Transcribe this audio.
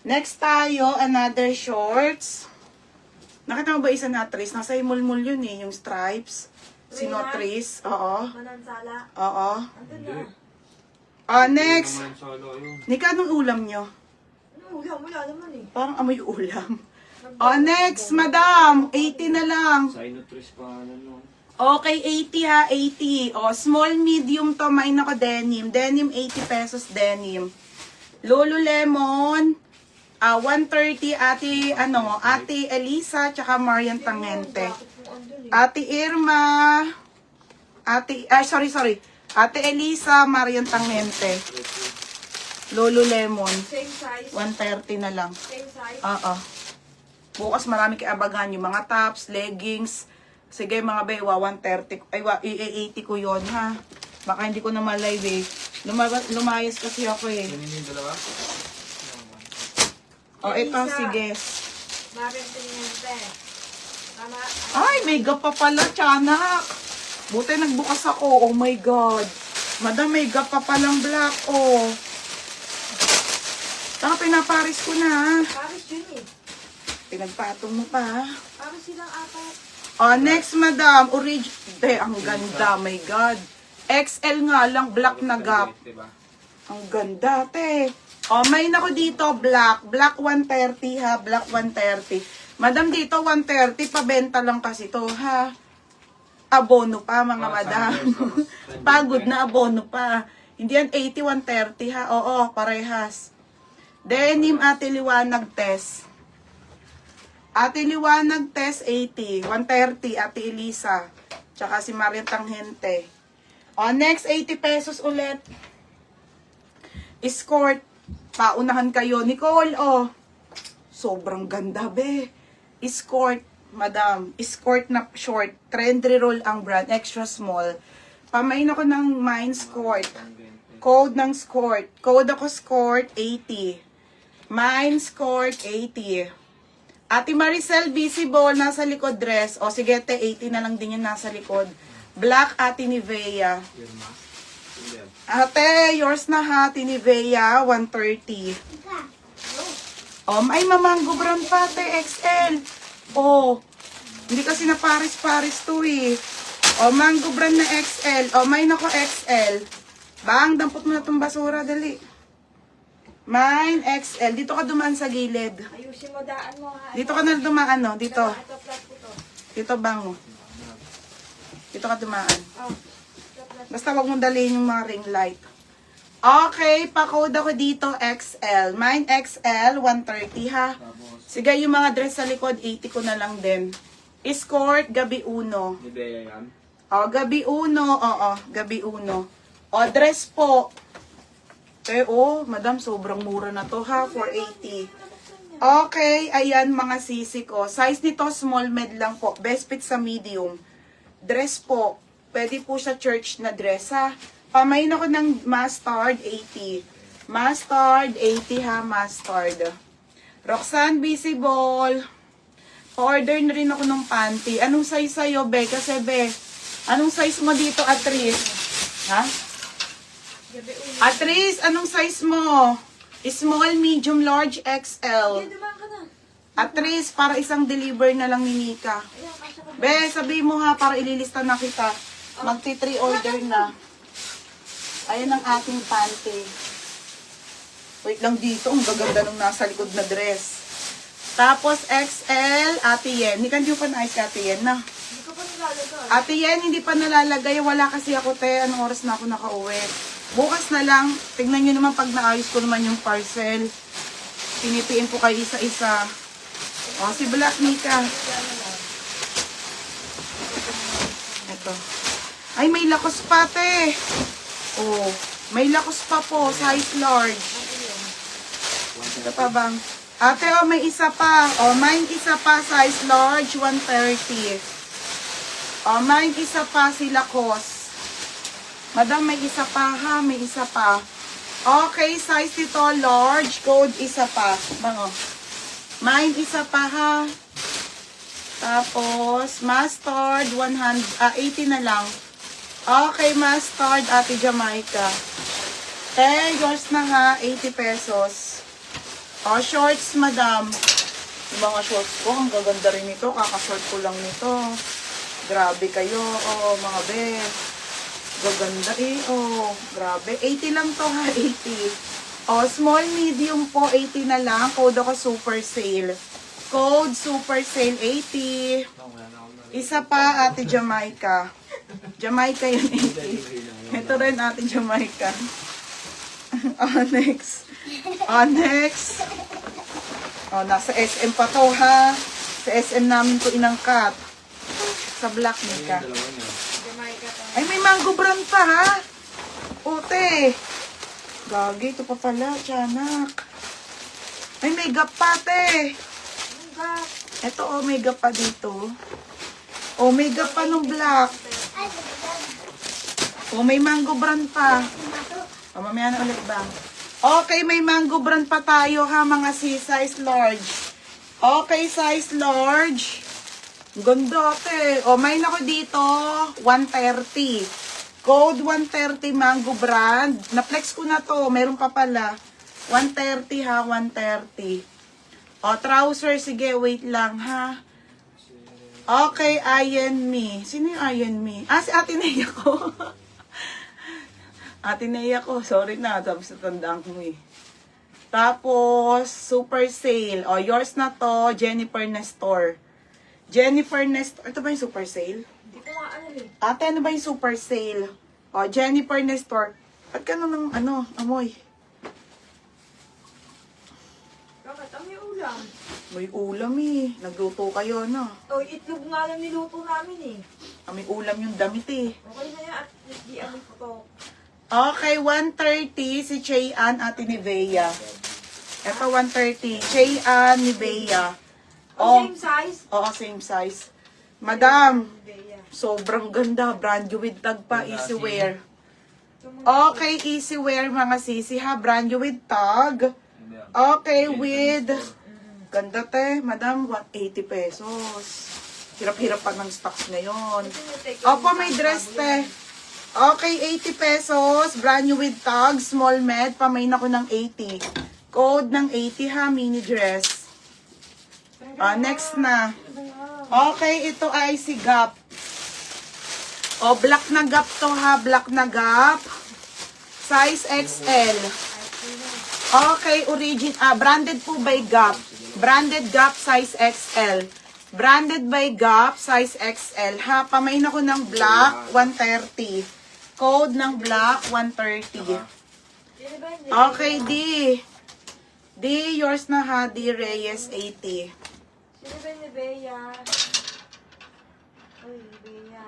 Next tayo, another shorts. Nakita mo ba isa na Tris? Nasa imulmul yun eh, yung stripes. Sinotris. Oo. Manansala. Oo. Andun na. Next. Nika, anong ulam nyo? Ano, wala naman eh. Parang amoy ulam. Next, madam. 80 na lang. Sinotris pa ano. Okay, 80 ha, 80. Small, medium to, main ako denim. Denim, 80 pesos denim. Lululemon, 130, Ate Elisa, tsaka Marian Tangente. Ate Irma, sorry. Ate Elisa, Marian Tangente. Lululemon, Same size. 130 na lang. Same size. Oo. Bukas marami kaabagan yung mga tops, leggings. Sige mga bewa, 130. Ay, 80 ko yon ha. Baka hindi ko na ma-live eh. Lumayas kasi ako eh. Yan yung dalawa? Ito, sige. Marian Tangente. Tama. Ay, may gap pa pala, tiyanak. Buti nagbukas ako. Oh my God. Madam, may gap pa palang black. Oh. Taka, pinaparis ko na ha. Paris yun eh. Pinagpatong mo pa ha. Paris silang apat. Next, madam. Ang ganda. My God. XL nga lang. Black na gap. Diba? Ang ganda, te. May ako dito. Black. Black 130 ha. Black 130. Madam, dito 130. Pabenta lang kasi to ha. Abono pa, mga madam. Pagod na abono pa. Hindi yan 80, 130 ha. Oo, parehas. Denim, Ate Liwanag test. Ate Liwanag test 80. 130, Ate Elisa. Tsaka si Marian Tangente. Next, 80 pesos ulit. Escort. Paunahan kayo. Nicole, sobrang ganda, be. Escort, madam. Escort na short. Trendy roll ang brand. Extra small. Pamain ako ng mine skort. Code ng skort. Code ako skort, 80. Mine skort, 80. Ate Maricel, visible, nasa likod dress. Sige, te, 80 na lang din yung nasa likod. Black, Ate Nivea. Ate, yours na ha, Ate Nivea, 130. May mamango brown pa, te, XL. Hindi kasi na paris-paris to eh. Mango brown na XL. May nako XL. Bang, dampot mo na itong basura, dali. Mine XL. Dito ka dumaan sa gilid. Ayusin mo, daan mo ha. Dito ka na dumaan, no? Dito. Ito, flat ko to. Dito, bango. Dito ka dumaan. Flat. Basta wag mong dalhin yung mga ring light. Okay, pa-code ako dito, XL. Mine XL, 130 ha. Sige, yung mga dress sa likod, 80 ko na lang din. Escort, gabi uno. Nivea yan? Gabi uno. Gabi uno. Dress po. Madam, sobrang mura na to ha, 480. Okay, ayan mga sisi ko. Size nito, small med lang po. Best fit sa medium. Dress po. Pwede po siya church na dress ha. Pamain ako ng mustard, 80. Mustard, 80 ha, mustard. Roxanne Visible. Order na rin ako ng panty. Anong size sa'yo, be? Kasi, be, anong size mo dito, Atrice? Ha? Atrice, anong size mo? Small, medium, large, XL. Dumaan ka na. Atrice, para isang deliver na lang ni Nika. Ayan, kasya ka. Be, sabi mo ha, para ililista na kita. Magti-3 order na. Ayan ang ating panty. Wait lang dito, ang gaganda nung nasa likod na dress. Tapos XL, Ate Yen. Hindi pa na-ice Ate Yen na. Hindi ko pa nilalagay. Ate Yen, hindi pa nalalagay. Wala kasi ako, te. Anong oras na ako nakauwi? Bukas na lang. Tignan nyo naman pag naayos ko naman yung parcel. Pinipiin ko kayo isa-isa. Si Black Nika. Ito. Ay, may lakos pa, te. May lakos pa po. Size large. Ito pa bang? Ate, may isa pa. Mine isa pa. Size large, 130. Mine isa pa si Lacoste. Madam, may isa pa ha. May isa pa. Okay, size ito, large. Code, isa pa. Bango. Mine, isa pa ha. Tapos, mustard, 80 na lang. Okay, mustard, Ate Jamaica. Yours na ha, 80 pesos. Oh, shorts, madam. Yung mga shorts ko, ang gaganda rin nito. Kakashort ko lang nito. Grabe kayo. Oh, mga be. Gaganda eh. Oh, grabe. 80 lang to ha, 80. Oh, small, medium po, 80 na lang. Code ako super sale. Code super sale, 80. Isa pa, Ate Jamaica. Jamaica yun, 80. Ito rin, Ate Jamaica. Oh, next. Oh, next. Oh, nasa SM pa to, ha? Sa SM namin to inangkat. Sa Black Nika. Jamaica to. Ay, may mango brand pa, ha? Ute. Gagi, ito pa pala, tiyanak. Ay, may gap pa, te. Ang gap. Ito, oh, may gap pa dito. Oh, may gap pa nung black. Oh, may mango brand pa. Oh, mamaya na ulit ba? Okay, may mango brand pa tayo, ha, mga size large. Okay, size large. Ganda, te. Oh, may nako dito, 130. Code 130 mango brand. Na-flex ko na to. Meron pa pala. 130 ha, 130. O, trouser. Sige, wait lang ha. Okay, Iron Me. Sino yung Iron Me? Ah, si Ate Nea ko. Ate Nea ko. Sorry na. Tapos natandaan ko eh. Tapos, super sale. O, yours na to. Jennifer Nestor. Jennifer Nestor. Ito ba yung super sale? Hindi ko nga ano eh. Ate, ano ba yung super sale? O, Jennifer Nestor. Ba't ka ng amoy? Bakit? Ang may ulam. May ulam eh. Nagluto kayo, no? O, itlog nga lang niluto namin eh. May ulam yung damit eh. Okay na yan at hindi amoy ko to. Okay, 130 si Cheyan at ni Bea. Ito 130. Cheyan ni Bea. Oh, same size? Oo, same size. Madam, Bea. sobrang ganda. Brand new with tag pa. Easy wear. Okay, easy wear mga sisi ha. Brand new with tag. Okay, with... Ganda te, madam. 180 pesos. Hirap-hirap pa ng stocks ngayon. Opo, may dress te. Okay, 80 pesos. Brand new with tag. Small med. Pamain ako ng 80. Code ng 80 ha. Mini dress. Next na. Okay, ito ay si Gap. O, black na Gap to ha. Black na Gap. Size XL. Okay, branded po by Gap. Branded Gap size XL. Branded by Gap size XL. Ha, pamain ako ng black 130. Code ng black 130. Okay, D. D, yours na ha. D Reyes 80. Sino ba ni Bea? Uy, Bea.